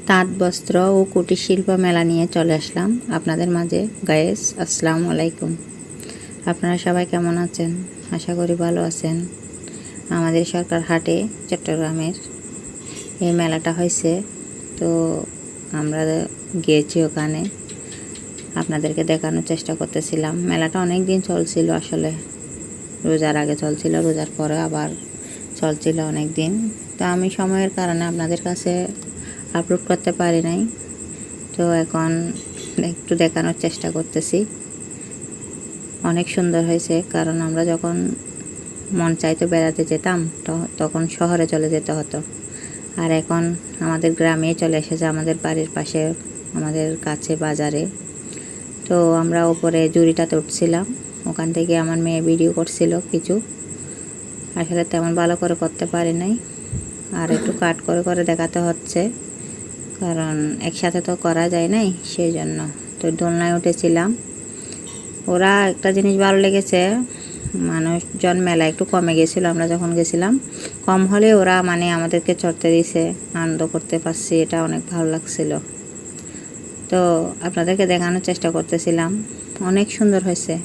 তাঁত বস্ত্র ও কুটির শিল্প মেলা নিয়ে চলে আসলাম আপনাদের মাঝে। গায়েস, আসসালামু আলাইকুম। আপনারা সবাই কেমন আছেন? আশা করি ভালো আছেন। আমাদের সরকার হাটে চট্টগ্রামের এই মেলাটা হয়েছে, তো আমরা গিয়েছি ওখানে। আপনাদেরকে দেখানোর চেষ্টা করতেছিলাম। মেলাটা অনেক দিন চলছিল, আসলে রোজার আগে চলছিল, রোজার পরে আবার চলছিল অনেক দিন। তো আমি সময়ের কারণে আপনাদের কাছে আপলোড করতে পারি নাই, তো এখন একটু দেখানোর চেষ্টা করতেছি। অনেক সুন্দর হয়েছে, কারণ আমরা যখন মন চাইতো বেড়াতে যেতাম তখন শহরে চলে যেতে হতো, আর এখন আমাদের গ্রামে চলে এসেছে, আমাদের বাড়ির পাশে, আমাদের কাছে বাজারে। তো আমরা ওপরে জুড়িটাতে উঠছিলাম, ওখান থেকে আমার মেয়ে ভিডিও করছিল কিছু, আসলে তেমন ভালো করে করতে পারি নাই, আর একটু কাট করে করে দেখাতে হচ্ছে, কারণ একসাথে তো করা যায় নাই, সেই জন্য। তো দোলনায় উঠেছিলাম। ওরা একটা জিনিস ভালো লেগেছে, মানুষজন মেলা একটু কমে গেছিলো আমরা যখন গেছিলাম, কম হলে ওরা আমাদেরকে চড়তে দিছে, আনন্দ করতে পারছি, এটা অনেক ভালো লাগছিল। তো আপনাদেরকে দেখানোর চেষ্টা করতেছিলাম। অনেক সুন্দর হয়েছে।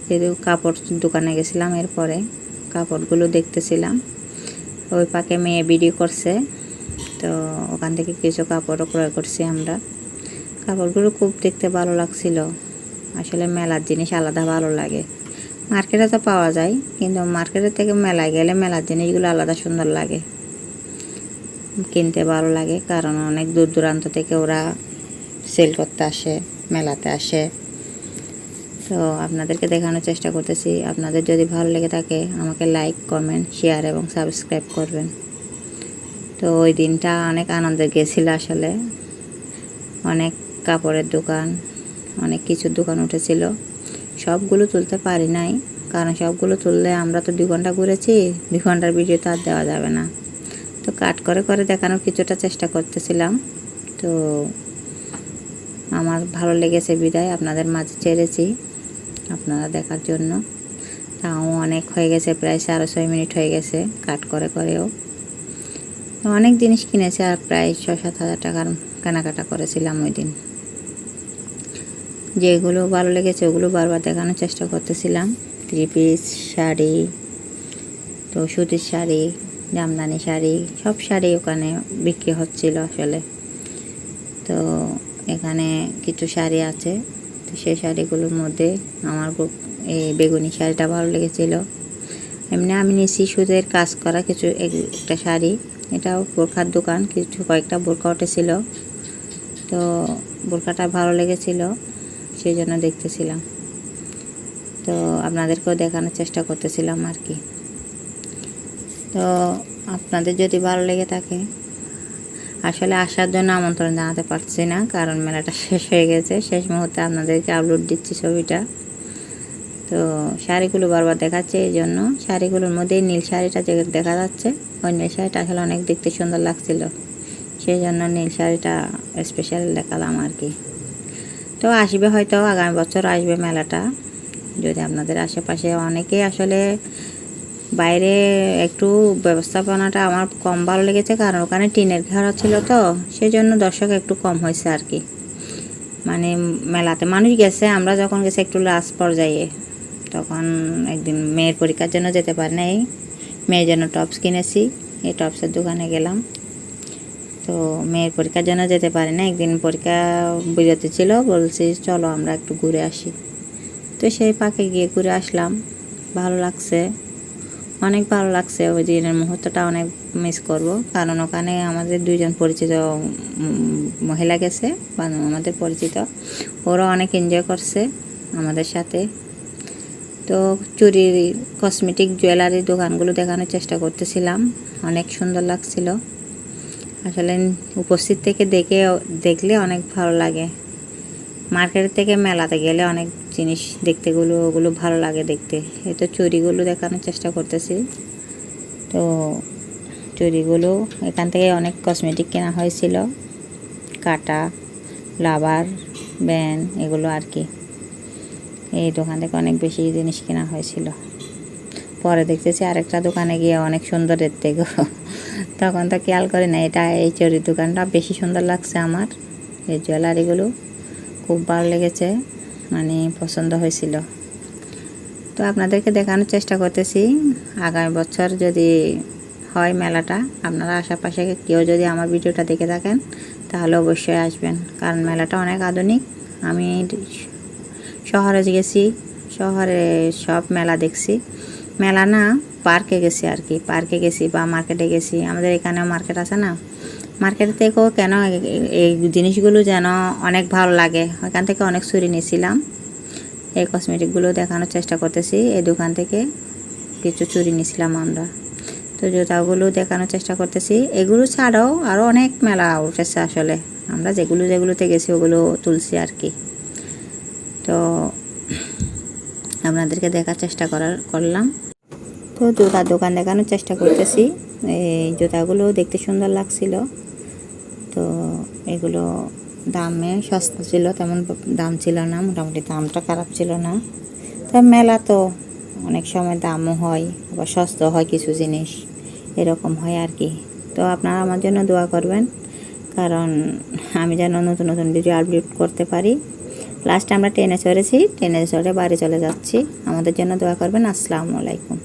যেহেতু কাপড় দোকানে গেছিলাম, এরপরে কাপড়গুলো দেখতেছিলাম, ওই পাকে মেয়ে ভিডিও করছে, তো ওখান থেকে কিছু কাপড়ও ক্রয় করছি আমরা। কাপড়গুলো খুব দেখতে ভালো লাগছিল। আসলে মেলার জিনিস আলাদা ভালো লাগে। মার্কেটে তো পাওয়া যায়, কিন্তু মার্কেটের থেকে মেলায় গেলে মেলার জিনিসগুলো আলাদা সুন্দর লাগে, কিনতে ভালো লাগে, কারণ অনেক দূর দূরান্ত থেকে ওরা সেল করতে আসে, মেলাতে আসে। তো আপনাদেরকে দেখানোর চেষ্টা করতেছি। আপনাদের যদি ভালো লেগে থাকে আমাকে লাইক, কমেন্ট, শেয়ার এবং সাবস্ক্রাইব করবেন। তো ওই দিনটা অনেক আনন্দে গেছিল। আসলে অনেক কাপড়ের দোকান, অনেক কিছুর দোকান উঠেছিল, সবগুলো তুলতে পারি নাই, কারণ সবগুলো তুললে আমরা তো 2 ঘন্টা ঘুরেছি, 2 ঘন্টার ভিডিও তো আর দেওয়া যাবে না। তো কাট করে করে দেখানোর কিছুটা চেষ্টা করতেছিলাম। তো আমার ভালো লেগেছে বিদায় আপনাদের মাঝে ছেড়েছি আপনারা দেখার জন্য। তাও অনেক হয়ে গেছে, প্রায় 6.5 মিনিট হয়ে গেছে কাট করে করেও। অনেক জিনিস কিনেছে, আর প্রায় 6-7 হাজার টাকার কেনাকাটা করেছিলাম ওই দিন। যেগুলো ভালো লেগেছে ওগুলো বারবার দেখানোর চেষ্টা করতেছিলাম। 3 পিস শাড়ি, তো সুতির শাড়ি, জামদানি শাড়ি, সব শাড়ি ওখানে বিক্রি হচ্ছিল আসলে। তো এখানে কিছু শাড়ি আছে, তো সেই শাড়িগুলোর মধ্যে আমার এই বেগুনি শাড়িটা ভালো লেগেছিল। এমনি আমি নিয়েছি সুদের কাজ করা কিছু একটা শাড়ি, এটাও বোরখার দোকান, কয়েকটা বোরখা উঠেছিল, তো বোরখাটা ভালো লেগেছিল, সেই জন্য দেখতেছিলাম। তো আপনাদেরকেও দেখানোর চেষ্টা করতেছিলাম আর কি। তো আপনাদের যদি ভালো লেগে থাকে, আসলে আসার জন্য আমন্ত্রণ জানাতে পারছি না, কারণ মেলাটা শেষ হয়ে গেছে, শেষ মুহূর্তে আপনাদেরকে আপলোড দিচ্ছি ছবিটা। তো শাড়িগুলো বারবার দেখাচ্ছে, এই জন্য শাড়িগুলোর মধ্যে নীল শাড়িটা যে দেখা যাচ্ছে, ওই নীল শাড়িটা আসলে অনেক দেখতে সুন্দর লাগছিল, সেই জন্য নীল শাড়িটা স্পেশাল দেখালাম আর কি। তো আসবে, হয়তো আগামী বছর আসবে মেলাটা, যদি আপনাদের আশেপাশে অনেকেই আসলে বাইরে একটু ব্যবস্থাপনাটা আমার কম ভালো লেগেছে, কারণ ওখানে টিনের ঘর ছিল, তো সেই জন্য দর্শক একটু কম হয়েছে আর কি। মেলাতে মানুষ গেছে, আমরা যখন গেছি একটু লাস্ট পর্যায়ে, তখন একদিন মেয়ের পরীক্ষার জন্য যেতে পারি নাই, মেয়ের জন্য টপস কিনেছি, এই টপসের দোকানে গেলাম। তো মেয়ের পরীক্ষার জন্য যেতে পারি না, একদিন পরীক্ষা বিরতি ছিল, বলছি চলো আমরা একটু ঘুরে আসি। তো সেই পাকে গিয়ে ঘুরে আসলাম, ভালো লাগছে, অনেক ভালো লাগছে। ওই দিনের মুহূর্তটা অনেক মিস করব, কারণ ওখানে আমাদের 2জন পরিচিত মহিলা গেছে, আমাদের পরিচিত, ওরা অনেক এনজয় করছে আমাদের সাথে। তো চুরির, কসমেটিক, জুয়েলারির দোকানগুলো দেখানোর চেষ্টা করতেছিলাম, অনেক সুন্দর লাগছিল। আসলে উপস্থিত থেকে দেখলে অনেক ভালো লাগে। মার্কেট থেকে মেলাতে গেলে অনেক জিনিস ওগুলো ভালো লাগে দেখতে। এই তো চুড়িগুলো দেখানোর চেষ্টা করতেছি। তো চুড়িগুলো এখান থেকে অনেক কসমেটিক কেনা হয়েছিল, কাটা, লাভার, ব্যান, এগুলো আর কি। এই দোকান থেকে অনেক বেশি জিনিস কেনা হয়েছিল। পরে দেখতেছি আরেকটা দোকানে গিয়ে অনেক সুন্দর দেখতে গো। তখন তো খেয়াল করি না, এটা এই চুরির দোকানটা বেশি সুন্দর লাগছে আমার। এই জুয়েলারিগুলো খুব ভালো লেগেছে, মানে পছন্দ হয়েছিল। তো আপনাদেরকে দেখানোর চেষ্টা করতেছি, আগামী বছর যদি হয় মেলাটা, আপনারা আশেপাশে কেউ যদি আমার ভিডিওটা দেখে থাকেন তাহলে অবশ্যই আসবেন, কারণ মেলাটা অনেক আধুনিক। আমি শহরে গেছি, শহরে সব মেলা দেখছি, মেলা না পার্কে গেছি আর কি, পার্কে গেছি বা মার্কেটে গেছি। আমাদের এখানেও মার্কেট আছে না, মার্কেট থেকেও কেন এই জিনিসগুলো যেন অনেক ভালো লাগে, ওইখান থেকে অনেক চুরি নিয়েছিলাম। এই কসমেটিকগুলো দেখানোর চেষ্টা করতেছি, এই দোকান থেকে কিছু চুরি নিয়েছিলাম আমরা। তো জুতাগুলো দেখানোর চেষ্টা করতেছি। এগুলো ছাড়াও আরও অনেক মেলা উঠেছে আসলে, আমরা যেগুলোতে গেছি ওগুলো তুলছি আর কি। তো আপনাদেরকে দেখার চেষ্টা করলাম। তো জুতার দোকান দেখানোর চেষ্টা করতেছি। এই জুতাগুলো দেখতে সুন্দর লাগছিল, তো এগুলো দামে সস্তা ছিল, তেমন দাম ছিল না, মোটামুটি দামটা খারাপ ছিল না। তা মেলা তো অনেক সময় দামও হয়, আবার সস্তা হয় কিছু জিনিস, এরকম হয় আর কি। তো আপনারা আমার জন্য দোয়া করবেন, কারণ আমি যেন নতুন নতুন ভিডিও আপলোড করতে পারি। লাস্টে আমরা ট্রেনে চড়েছি, ট্রেনে চড়ে বাড়ি চলে যাচ্ছি। আমাদের জন্য দোয়া করবেন। আসসালামু আলাইকুম।